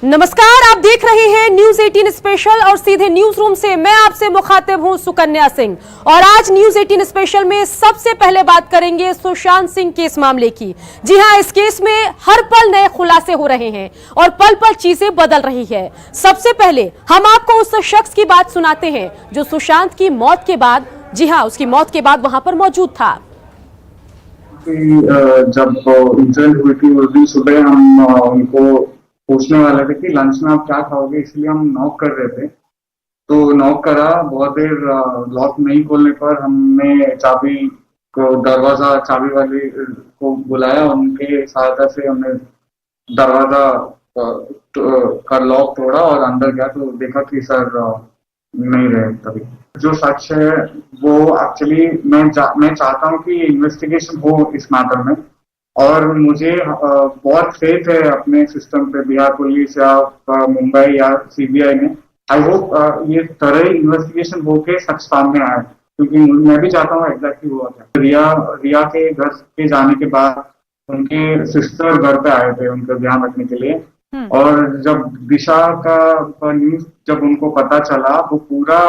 नमस्कार, आप देख रहे हैं न्यूज 18 स्पेशल और सीधे न्यूज रूम से मैं आपसे मुखातिब हूं सुकन्या सिंह। और आज न्यूज 18 स्पेशल में सबसे पहले बात करेंगे सुशांत सिंह केस मामले की। जी हां, इस केस में हर पल नए खुलासे हो रहे हैं और पल पल चीजें बदल रही है। सबसे पहले हम आपको उस शख्स की बात सुनाते हैं जो सुशांत की मौत के बाद, जी हां, उसकी मौत के बाद वहां पर मौजूद था। जब इंसिडेंट हुई थी उस दिन सुबह हम उनको पूछने वाले थे कि लंच में आप क्या खाओगे, इसलिए हम नॉक कर रहे थे। तो नॉक करा, बहुत देर लॉक नहीं खोलने पर हमने दरवाजा चाबी वाले को बुलाया। उनके सहायता से हमने दरवाजा का लॉक तोड़ा और अंदर गया तो देखा कि सर नहीं रहे। तभी जो सच है वो एक्चुअली मैं चाहता हूँ कि इन्वेस्टिगेशन हो इस मैटर में, और मुझे बहुत फेथ है अपने सिस्टम पे, बिहार पुलिस या मुंबई या सीबीआई में। आई होप ये तरह इन्वेस्टिगेशन होके सच सामने आए, क्योंकि मैं भी चाहता हूँ एग्जैक्टली हुआ क्या। रिया के घर के जाने के बाद उनके सिस्टर घर पे आए थे उनका ध्यान रखने के लिए, और जब दिशा का न्यूज जब उनको पता चला वो पूरा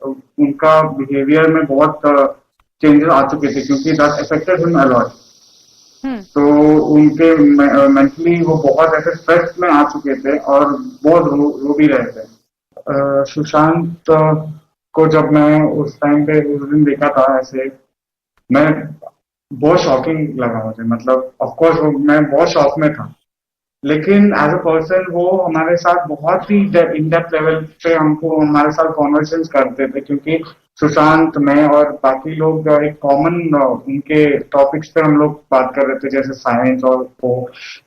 उनका बिहेवियर में बहुत चेंजेस आ चुके थे, क्योंकि that affected him a lot. तो उनके मेंटली वो बहुत ऐसे स्ट्रेस में आ चुके थे और बहुत रो भी रहे थे। सुशांत को जब मैं उस टाइम पे उस दिन देखा था, ऐसे मैं बहुत शॉकिंग लगा मुझे। मतलब ऑफ कोर्स मैं बहुत शॉक में था, लेकिन एज अ पर्सन वो हमारे साथ बहुत ही इन डेप्थ लेवल पे हमको हमारे साथ कॉन्वर्सेशंस करते थे, क्योंकि सुशांत, मैं और बाकी लोग एक कॉमन उनके टॉपिक्स पे हम लोग बात कर रहे थे, जैसे साइंस और हो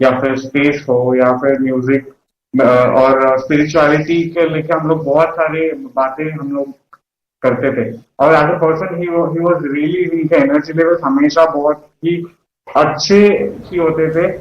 या फिर स्पेस हो या फिर म्यूजिक और स्पिरिचुअलिटी के लेके हम लोग बहुत सारे बातें हम लोग करते थे। और as a person he was really, उनके एनर्जी लेवल हमेशा बहुत ही अच्छे ही होते थे।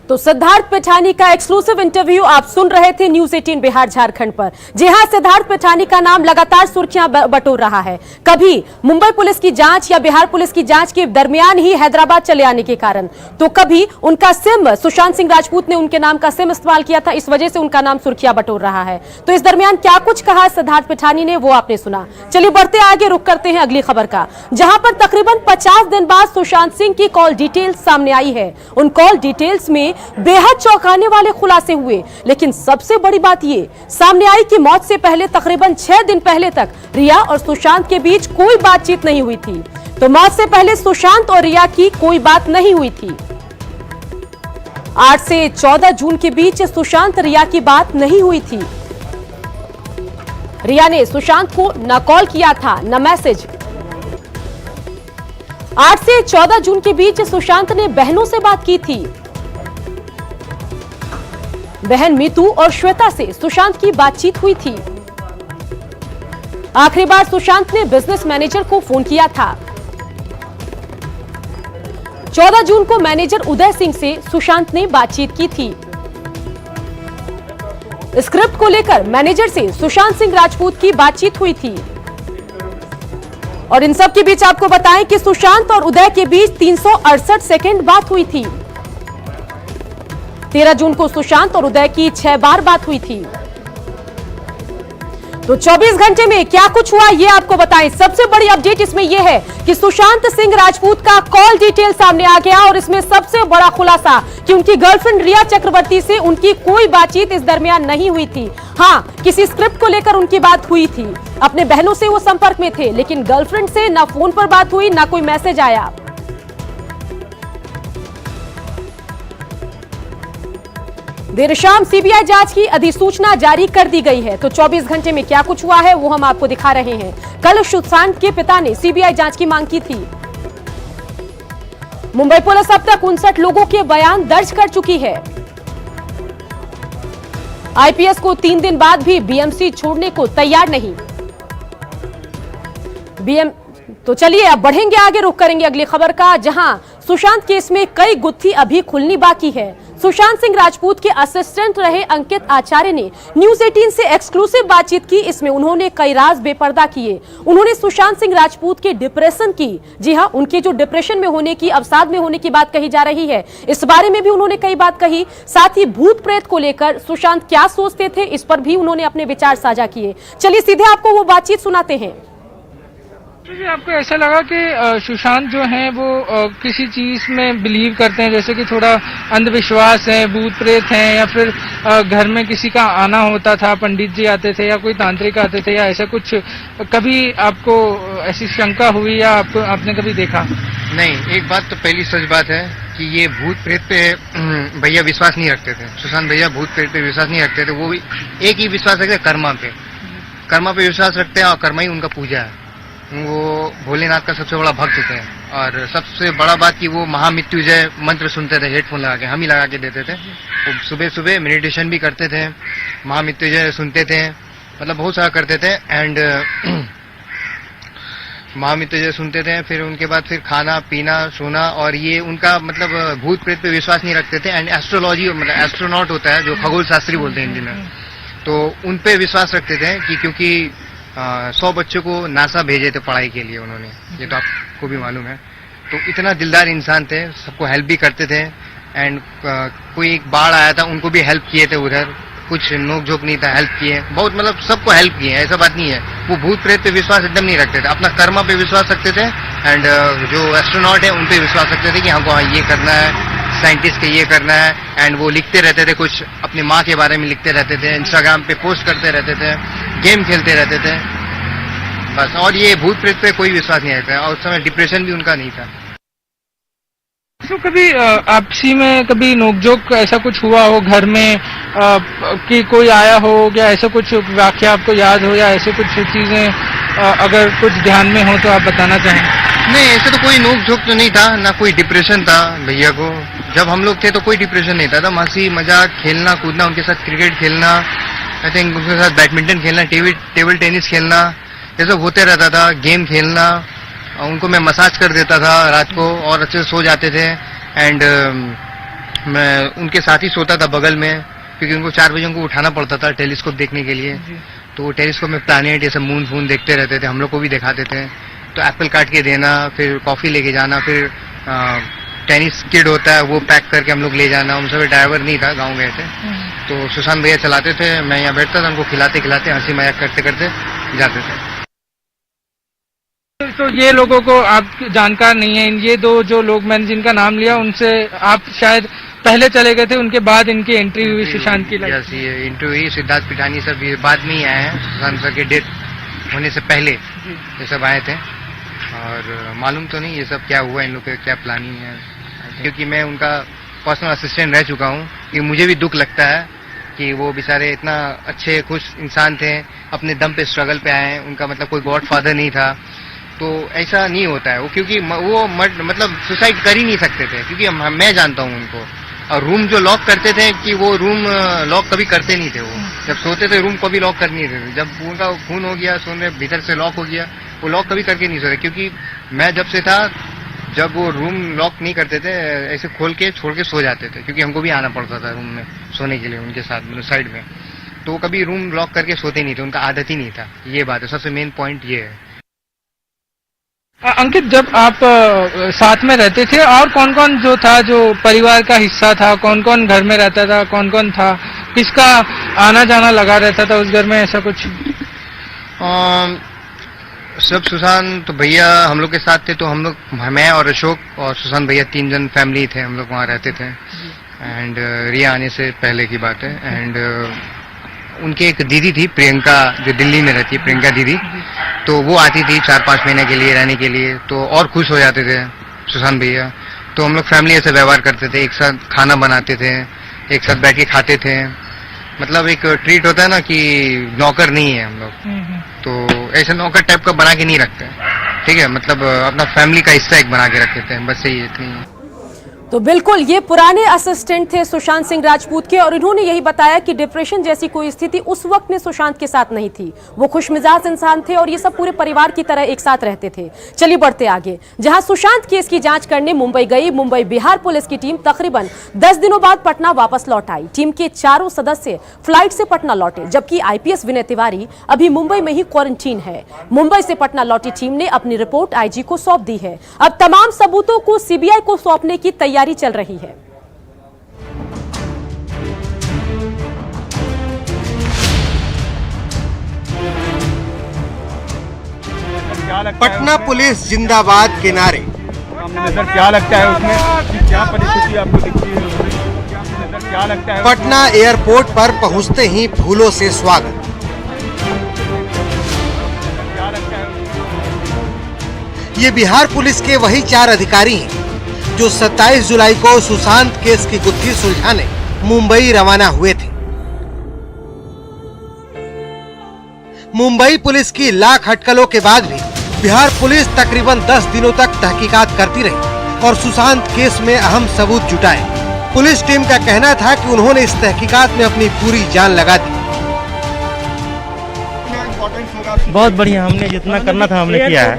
तो सिद्धार्थ पिठानी का एक्सक्लूसिव इंटरव्यू आप सुन रहे थे न्यूज 18 बिहार झारखंड पर। जी हां, सिद्धार्थ पिठानी का नाम लगातार सुर्खियां बटोर रहा है। कभी मुंबई पुलिस की जांच या बिहार पुलिस की जांच के दरमियान ही हैदराबाद चले आने के कारण, तो कभी उनका सिम, सुशांत सिंह राजपूत ने उनके नाम का सिम इस्तेमाल किया था, इस वजह से उनका नाम सुर्खियां बटोर रहा है। तो इस दरमियान क्या कुछ कहा सिद्धार्थ पिठानी ने, वो आपने सुना। चलिए बढ़ते आगे, रुक करते हैं अगली खबर का, जहां पर तकरीबन 50 दिन बाद सुशांत सिंह की कॉल डिटेल्स सामने आई है। उन कॉल डिटेल्स में बेहद चौंकाने वाले खुलासे हुए, लेकिन सबसे बड़ी बात ये सामने आई कि मौत से पहले तकरीबन 6 दिन पहले तक रिया और सुशांत के बीच कोई बातचीत नहीं हुई थी। तो मौत से पहले सुशांत और रिया की कोई बात नहीं हुई थी। 8 से 14 जून के बीच सुशांत रिया की बात नहीं हुई थी। रिया ने सुशांत को न कॉल किया था न मैसेज। 8 से 14 जून के बीच सुशांत ने बहनों से बात की थी। बहन मीतू और श्वेता से सुशांत की बातचीत हुई थी। आखिरी बार सुशांत ने बिजनेस मैनेजर को फोन किया था। 14 जून को मैनेजर उदय सिंह से सुशांत ने बातचीत की थी। स्क्रिप्ट को लेकर मैनेजर से सुशांत सिंह राजपूत की बातचीत हुई थी। और इन सब के बीच आपको बताएं कि सुशांत और उदय के बीच 368 सेकंड बात हुई थी। 13 जून को सुशांत और उदय की 6 बार बात हुई थी। तो 24 घंटे में क्या कुछ हुआ ये आपको बताएं। सबसे बड़ी अपडेट इसमें यह है कि सुशांत सिंह राजपूत का कॉल डिटेल सामने आ गया, और इसमें सबसे बड़ा खुलासा कि उनकी गर्लफ्रेंड रिया चक्रवर्ती से उनकी कोई बातचीत इस दरमियान नहीं हुई थी। हां, किसी स्क्रिप्ट को लेकर उनकी बात हुई थी, अपने बहनों से वो संपर्क में थे, लेकिन गर्लफ्रेंड से ना फोन पर बात हुई ना कोई मैसेज आया। देर शाम सीबीआई जांच की अधिसूचना जारी कर दी गई है। तो 24 घंटे में क्या कुछ हुआ है वो हम आपको दिखा रहे हैं। कल सुशांत के पिता ने सीबीआई जांच की मांग की थी। मुंबई पुलिस अब तक 59 लोगों के बयान दर्ज कर चुकी है। आईपीएस को 3 दिन बाद भी बीएमसी छोड़ने को तैयार नहीं। तो चलिए अब बढ़ेंगे आगे, रुख करेंगे अगली खबर का, जहां सुशांत केस में कई गुत्थी अभी खुलनी बाकी है। सुशांत सिंह राजपूत के असिस्टेंट रहे अंकित आचार्य ने न्यूज 18 से एक्सक्लूसिव बातचीत की। इसमें उन्होंने कई राज बेपर्दा किए। उन्होंने सुशांत सिंह राजपूत के डिप्रेशन की, जी हां, उनके जो डिप्रेशन में होने की, अवसाद में होने की बात कही जा रही है, इस बारे में भी उन्होंने कई बात कही। साथ ही भूत प्रेत को लेकर सुशांत क्या सोचते थे, इस पर भी उन्होंने अपने विचार साझा किए। चलिए सीधे आपको वो बातचीत सुनाते हैं। जी, आपको ऐसा लगा कि सुशांत जो हैं वो किसी चीज में बिलीव करते हैं, जैसे कि थोड़ा अंधविश्वास है, भूत प्रेत हैं, या फिर घर में किसी का आना होता था, पंडित जी आते थे या कोई तांत्रिक आते थे, या ऐसा कुछ कभी आपको ऐसी शंका हुई या आपने कभी देखा? नहीं, एक बात तो पहली सच बात है कि ये भूत प्रेत पे भैया विश्वास नहीं रखते थे। सुशांत भैया भूत प्रेत पे विश्वास नहीं रखते थे। वो भी एक ही विश्वास रखते कर्मा पे। कर्मा पे विश्वास रखते हैं और कर्मा ही उनका पूजा है। वो भोलेनाथ का सबसे बड़ा भक्त थे। और सबसे बड़ा बात कि वो महामृत्युंजय मंत्र सुनते थे हेडफोन लगा के, हम ही लगा के देते थे। वो सुबह सुबह मेडिटेशन भी करते थे, महामृत्युंजय सुनते थे, मतलब बहुत सारा करते थे। एंड महामृत्युंजय सुनते थे। फिर उनके बाद फिर खाना पीना सोना, और ये उनका मतलब भूत प्रेत पे विश्वास नहीं रखते थे। एंड एस्ट्रोलॉजी, मतलब एस्ट्रोनॉट होता है जो खगोल शास्त्री बोलते हैं हिंदी में, तो उन पे विश्वास रखते थे कि क्योंकि 100 बच्चों को नासा भेजे थे पढ़ाई के लिए उन्होंने, ये तो आपको भी मालूम है। तो इतना दिलदार इंसान थे, सबको हेल्प भी करते थे। एंड कोई एक बाढ़ आया था, उनको भी हेल्प किए थे उधर, कुछ नोक झोंक नहीं था, हेल्प किए बहुत, मतलब सबको हेल्प किए, ऐसा बात नहीं है। वो भूत प्रेत पे विश्वास एकदम नहीं रखते थे, अपना कर्मा पे विश्वास रखते थे। एंड जो एस्ट्रोनॉट है उन पे विश्वास रखते थे कि हमको ये करना है, साइंटिस्ट के ये करना है। एंड वो लिखते रहते थे, कुछ अपनी माँ के बारे में लिखते रहते थे, इंस्टाग्राम पे पोस्ट करते रहते थे, गेम खेलते रहते थे बस। और ये भूत प्रेत पे कोई विश्वास नहीं रहता है। और उस समय डिप्रेशन भी उनका नहीं था। तो कभी आपसी में कभी नोकझोंक ऐसा कुछ हुआ हो घर में, कि कोई आया हो, या ऐसा कुछ वाकया आपको याद हो, या ऐसे कुछ चीजें अगर कुछ ध्यान में हो तो आप बताना चाहें? नहीं, ऐसे तो कोई नोक झोंक तो नहीं था, ना कोई डिप्रेशन था भैया को। जब हम लोग थे तो कोई डिप्रेशन नहीं था, हंसी मजाक, खेलना कूदना, उनके साथ क्रिकेट खेलना, आई थिंक उनके साथ बैडमिंटन खेलना, टेबल टेनिस खेलना, ये सब होते रहता था। गेम खेलना, उनको मैं मसाज कर देता था रात को और अच्छे से सो जाते थे। एंड मैं उनके साथ ही सोता था बगल में, क्योंकि उनको 4 बजे उनको उठाना पड़ता था टेलीस्कोप देखने के लिए। तो वो टेलीस्कोप में प्लैनेट ये सब मून फून देखते रहते थे, हम लोग को भी दिखाते थे। तो एप्पल काट के देना, फिर कॉफी लेके जाना, फिर टेनिस किड होता है वो पैक करके हम लोग ले जाना। उन सब ड्राइवर नहीं था, गाँव गए थे, तो सुशांत भैया चलाते थे, मैं यहाँ बैठता था, उनको खिलाते खिलाते हंसी मजाक करते करते जाते थे। तो ये लोगों को आप जानकार नहीं है, ये दो जो लोग मैंने जिनका नाम लिया उनसे आप शायद पहले चले गए थे, उनके बाद इनकी एंट्री हुई सुशांत की लाइफ? यस, ये इंटरव्यू हुई। सिद्धार्थ पिठानी सब ये बाद में ही आए हैं, सुशांत सर के डेथ होने से पहले ये सब आए थे। और मालूम तो नहीं ये सब क्या हुआ, इन लोग का क्या प्लानिंग है, क्योंकि मैं उनका पर्सनल असिस्टेंट रह चुका हूँ। कि मुझे भी दुख लगता है कि वो बेचारे इतना अच्छे खुश इंसान थे, अपने दम पे स्ट्रगल पे आए हैं। उनका मतलब कोई गॉड फादर नहीं था, तो ऐसा नहीं होता है वो, क्योंकि वो मतलब सुसाइड कर ही नहीं सकते थे, क्योंकि मैं जानता हूँ उनको। और रूम जो लॉक करते थे, कि वो रूम लॉक कभी करते नहीं थे। वो जब सोते थे रूम कभी लॉक कर नहीं थे। जब उनका खून हो गया, सोने भीतर से लॉक हो गया, वो लॉक कभी करके नहीं सोते। क्योंकि मैं जब से था, जब वो रूम लॉक नहीं करते थे, ऐसे खोल के छोड़ के सो जाते थे, क्योंकि हमको भी आना पड़ता था रूम में सोने के लिए उनके साथ, मतलब साइड में। तो वो कभी रूम लॉक करके सोते नहीं थे, उनका आदत ही नहीं था। ये बात है, सबसे मेन पॉइंट ये है। अंकित, जब आप साथ में रहते थे, और कौन कौन जो था, जो परिवार का हिस्सा था, कौन कौन घर में रहता था, कौन कौन था, किसका आना जाना लगा रहता था उस घर में, ऐसा कुछ? सब सुशांत भैया हम लोग के साथ थे, तो हम लोग, मैं और अशोक और सुशांत भैया 3 जन फैमिली थे, हम लोग वहाँ रहते थे। एंड रिया आने से पहले की बात है। एंड उनकी एक दीदी थी प्रियंका, जो दिल्ली में रहती है, प्रियंका दीदी, तो वो आती थी 4-5 महीने के लिए रहने के लिए, तो और खुश हो जाते थे सुशांत भैया। तो हम लोग फैमिली ऐसे व्यवहार करते थे, एक साथ खाना बनाते थे, एक साथ बैठ के खाते थे। मतलब एक ट्रीट होता है ना कि नौकर नहीं है हम लोग, तो ऐसे नौकर टाइप का बना के नहीं रखते, ठीक है, मतलब अपना फैमिली का हिस्सा एक बना के रखते थे, बस यही इतनी है। तो बिल्कुल ये पुराने असिस्टेंट थे सुशांत सिंह राजपूत के और इन्होंने यही बताया कि डिप्रेशन जैसी कोई स्थिति उस वक्त में सुशांत के साथ नहीं थी। वो खुशमिजाज इंसान थे और ये सब पूरे परिवार की तरह एक साथ रहते थे। चलिए बढ़ते आगे। जहां सुशांत केस की जांच करने मुंबई गई, मुंबई बिहार पुलिस की टीम तकरीबन 10 दिनों बाद पटना वापस लौट आई। टीम के चारों सदस्य फ्लाइट से पटना लौटे, जबकि आईपीएस विनय तिवारी अभी मुंबई में ही क्वारंटीन है। मुंबई से पटना लौटी टीम ने अपनी रिपोर्ट आईजी को सौंप दी है। अब तमाम सबूतों को सीबीआई को सौंपने की तैयारी चल रही है। पटना पुलिस जिंदाबाद के नारे। नजर क्या लगता है उसमें, क्या परिस्थिति आपको दिखती है, नजर क्या लगता है? पटना एयरपोर्ट पर पहुंचते ही फूलों से स्वागत। ये बिहार पुलिस के वही 4 अधिकारी हैं जो 27 जुलाई को सुशांत केस की गुत्थी सुलझाने मुंबई रवाना हुए थे। मुंबई पुलिस की लाख अटकलों के बाद भी बिहार पुलिस तकरीबन 10 दिनों तक तहकीकात करती रही और सुशांत केस में अहम सबूत जुटाए। पुलिस टीम का कहना था कि उन्होंने इस तहकीकात में अपनी पूरी जान लगा दी। बहुत बढ़िया, हमने जितना करना था हमने किया है।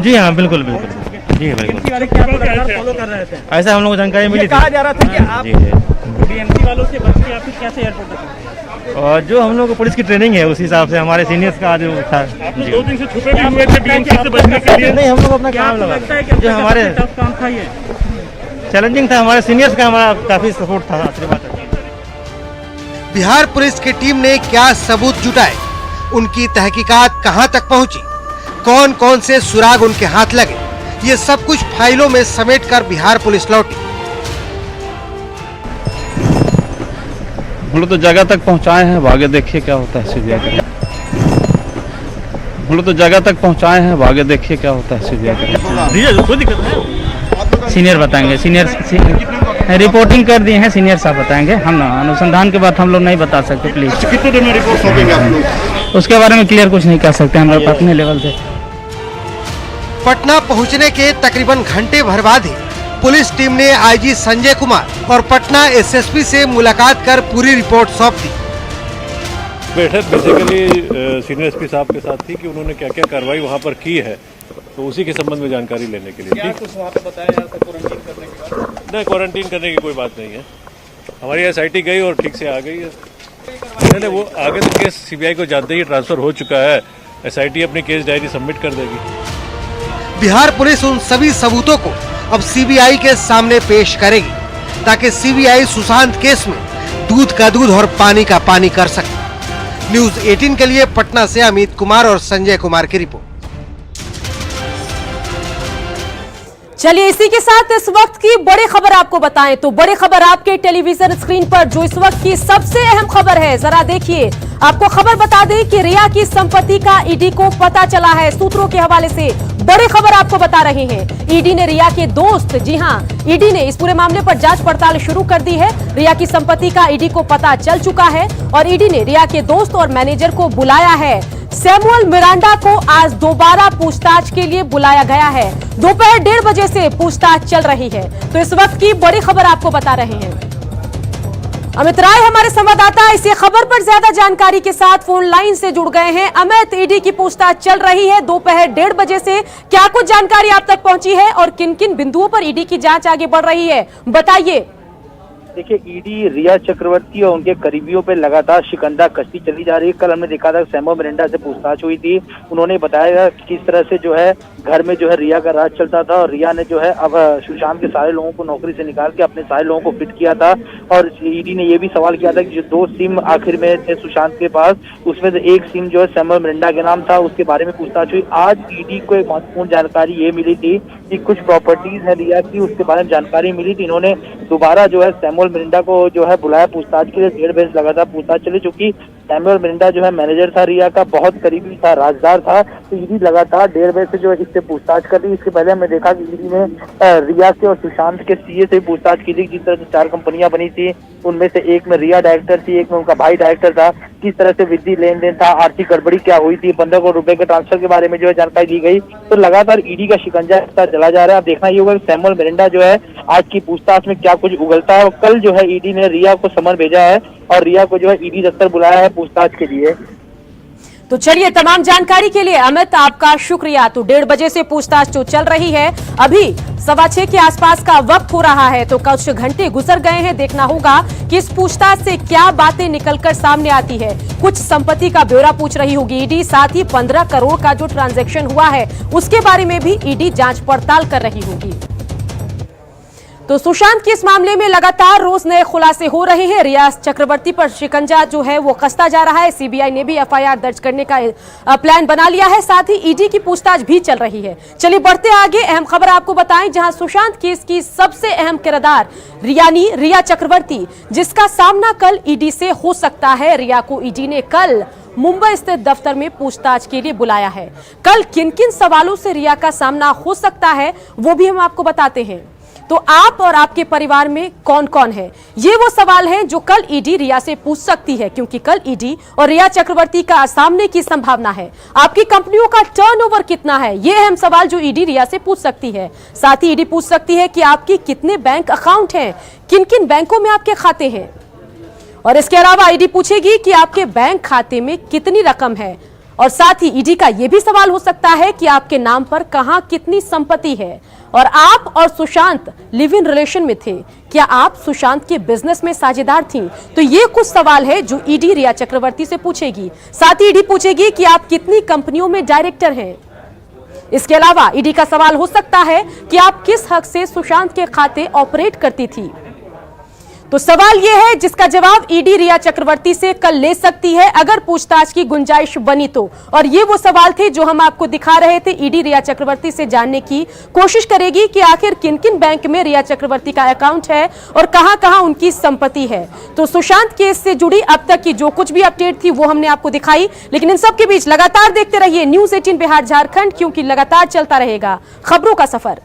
जी हाँ, बिल्कुल बिल्कुल, जी बिल्कुल। फॉलो कर रहे थे, ऐसा हम लोग को जानकारी मिली थी। कहा जा रहा था कि आप बीएमसी वालों से बच के आप कैसे एयरपोर्ट तक? और जो हम लोग को पुलिस की ट्रेनिंग है उस हिसाब से हमारे सीनियर्स का जो था। 2 दिन से छुपे भी हुए थे बीएमसी से बचने के लिए। नहीं, हम लोग अपना काम लगा, जो हमारे काम था, ये चैलेंजिंग था। हमारे सीनियर्स का हमारा काफी सपोर्ट था। असली बात है, बिहार पुलिस की टीम ने क्या सबूत जुटाए, उनकी तहकीकात कहां तक पहुंची, कौन कौन से सुराग उनके हाथ लगे, ये सब कुछ फाइलों में समेटकर बिहार पुलिस लौटी। हम लोग तो जगह तक पहुंचाए हैं, आगे देखिए क्या होता है सीबीआई का। हम लोग तो जगह तक पहुंचाए हैं, आगे देखिए क्या होता है सीबीआई का। कोई दिक्कत नहीं, सीनियर बताएंगे। सीनियर रिपोर्टिंग कर दिए हैं, सीनियर साहब बताएंगे। हम अनुसंधान के बाद हम लोग नहीं बता सकते, प्लीज। कितने दिन में रिपोर्ट सौंपेंगे आप लोग? उसके बारे में क्लियर कुछ नहीं कर सकते हम लोग अपने लेवल से। पटना पहुंचने के तकरीबन घंटे भर बाद ही पुलिस टीम ने आईजी संजय कुमार और पटना एसएसपी से मुलाकात कर पूरी रिपोर्ट सौंप दी। बैठक बेसिकली सीनियर एसपी साहब के साथ थी कि उन्होंने क्या क्या कार्रवाई वहाँ पर की है, तो उसी के संबंध में जानकारी लेने के लिए। कुछ वहाँ पे बताया जा रहा था क्वारंटीन करने के बाद? नहीं, क्वारंटीन करने की कोई बात नहीं है। हमारी एसआईटी गई और ठीक से आ गई है। नहीं, वो आगे तो केस सीबीआई को जानते ही ट्रांसफर हो चुका है। एसआईटी अपनी केस डायरी सबमिट कर देगी। बिहार पुलिस उन सभी सबूतों को अब सीबीआई के सामने पेश करेगी ताकि सीबीआई सुशांत केस में दूध का दूध और पानी का पानी कर सके। न्यूज़ 18 के लिए पटना से अमित कुमार और संजय कुमार की रिपोर्ट। चलिए इसी के साथ इस वक्त की बड़ी खबर आपको बताएं तो बड़ी खबर आपके टेलीविजन स्क्रीन पर जो इस वक्त की सबसे अहम खबर है, जरा देखिए। आपको खबर बता दें कि रिया की संपत्ति का ईडी को पता चला है। सूत्रों के हवाले से बड़ी खबर आपको बता रहे हैं। ईडी ने रिया के दोस्त, जी हां, ईडी ने इस पूरे मामले पर जांच पड़ताल शुरू कर दी है। रिया की संपत्ति का ईडी को पता चल चुका है और ईडी ने रिया के दोस्त और मैनेजर को बुलाया है। सैमुअल मिरांडा को आज दोबारा पूछताछ के लिए बुलाया गया है। दोपहर 1:30 बजे से पूछताछ चल रही है। तो इस वक्त की बड़ी खबर आपको बता रहे हैं। अमित राय हमारे संवाददाता इस खबर पर ज्यादा जानकारी के साथ फोन लाइन से जुड़ गए हैं। अमित, ईडी की पूछताछ चल रही है दोपहर 1:30 बजे से, क्या कुछ जानकारी आप तक पहुंची है और किन किन बिंदुओं पर ईडी की जांच आगे बढ़ रही है, बताइए। देखिए, ईडी रिया चक्रवर्ती और उनके करीबियों पे लगातार शिकंजा कसती चली जा रही है। कल हमने देखा था सैमुअल मिरांडा से पूछताछ हुई थी। उन्होंने बताया कि किस तरह से जो है घर में जो है रिया का राज चलता था और रिया ने जो है अब सुशांत के सारे लोगों को नौकरी से निकाल के अपने सारे लोगों को फिट किया था। और ईडी ने ये भी सवाल किया था कि जो 2 सिम आखिर में थे सुशांत के पास, उसमें से एक सिम जो है सैमुअल मिरांडा के नाम था, उसके बारे में पूछताछ हुई। आज ईडी को एक महत्वपूर्ण जानकारी ये मिली थी कि कुछ प्रॉपर्टीज है रिया की, उसके बारे में जानकारी मिली थी। इन्होंने दोबारा जो है सैमुअल मिरांडा को जो है बुलाया पूछताछ के लिए। 1:30 बजे लगातार पूछताछ चली, चूंकि सैमुअल मिरांडा जो है मैनेजर था रिया का, बहुत करीबी था, राजदार था। तो ईडी लगातार 1.5 बजे से जो है इससे पूछताछ कर रही है। इसके पहले हमने देखा कि ईडी ने रिया से और सुशांत के सीए से पूछताछ की थी। जिस तरह से 4 कंपनियां बनी थी, उनमें से एक में रिया डायरेक्टर थी, एक में उनका भाई डायरेक्टर था। किस तरह से विधि लेन देन था, आर्थिक गड़बड़ी क्या हुई थी, 15 करोड़ रुपए के ट्रांसफर के बारे में जो है जानकारी दी गई। तो लगातार ईडी का शिकंजा चला जा रहा है। अब देखना ये होगा कि सैमुअल मिरांडा जो है आज की पूछताछ में क्या कुछ उगलता है। और कल जो है ईडी ने रिया को समन भेजा है और रिया को जो है ईडी दफ्तर बुलाया है पूछताछ के लिए। तो चलिए, तमाम जानकारी के लिए अमित आपका शुक्रिया। तो 1:30 बजे से पूछताछ जो चल रही है, अभी 6:15 के आसपास का वक्त हो रहा है, तो कुछ घंटे गुजर गए हैं। देखना होगा कि इस पूछताछ से क्या बातें निकलकर सामने आती है। कुछ संपत्ति का ब्यौरा पूछ रही होगी ईडी, साथ ही 15 करोड़ का जो ट्रांजैक्शन हुआ है उसके बारे में भी ईडी जांच पड़ताल कर रही होगी। तो सुशांत के इस मामले में लगातार रोज नए खुलासे हो रहे हैं। रिया चक्रवर्ती पर शिकंजा जो है वो कसता जा रहा है। सीबीआई ने भी एफआईआर दर्ज करने का प्लान बना लिया है, साथ ही ईडी की पूछताछ भी चल रही है। चलिए बढ़ते आगे, अहम खबर आपको बताएं, जहां सुशांत केस की सबसे अहम किरदार रिया चक्रवर्ती, जिसका सामना कल ईडी से हो सकता है। रिया को ईडी ने कल मुंबई स्थित दफ्तर में पूछताछ के लिए बुलाया है। कल किन किन सवालों से रिया का सामना हो सकता है वो भी हम आपको बताते हैं। तो आप और आपके परिवार में कौन कौन है, ये वो सवाल हैं जो कल ईडी रिया से पूछ सकती है, क्योंकि कल ईडी और रिया चक्रवर्ती का सामने की संभावना है। आपकी कंपनियों का टर्नओवर कितना है, ये अहम सवाल जो ईडी रिया से पूछ सकती है। साथ ही ईडी पूछ सकती है कि आपकी कितने बैंक अकाउंट हैं, किन किन बैंकों में आपके खाते हैं। और इसके अलावा ईडी पूछेगी कि आपके बैंक खाते में कितनी रकम है। और साथ ही ईडी का यह भी सवाल हो सकता है कि आपके नाम पर कहां कितनी संपत्ति है, और आप और सुशांत लिव इन रिलेशन में थे, क्या आप सुशांत के बिजनेस में साझेदार थीं? तो ये कुछ सवाल है जो ईडी रिया चक्रवर्ती से पूछेगी। साथ ही ईडी पूछेगी कि आप कितनी कंपनियों में डायरेक्टर हैं। इसके अलावा ईडी का सवाल हो सकता है कि आप किस हक से सुशांत के खाते ऑपरेट करती थी। तो सवाल यह है जिसका जवाब ईडी रिया चक्रवर्ती से कल ले सकती है अगर पूछताछ की गुंजाइश बनी तो। और ये वो सवाल थे जो हम आपको दिखा रहे थे। ईडी रिया चक्रवर्ती से जानने की कोशिश करेगी कि आखिर किन किन बैंक में रिया चक्रवर्ती का अकाउंट है और कहां कहां उनकी संपत्ति है। तो सुशांत केस से जुड़ी अब तक की जो कुछ भी अपडेट थी वो हमने आपको दिखाई, लेकिन इन सब के बीच लगातार देखते रहिए न्यूज़ 18 बिहार झारखंड, क्योंकि लगातार चलता रहेगा खबरों का सफर।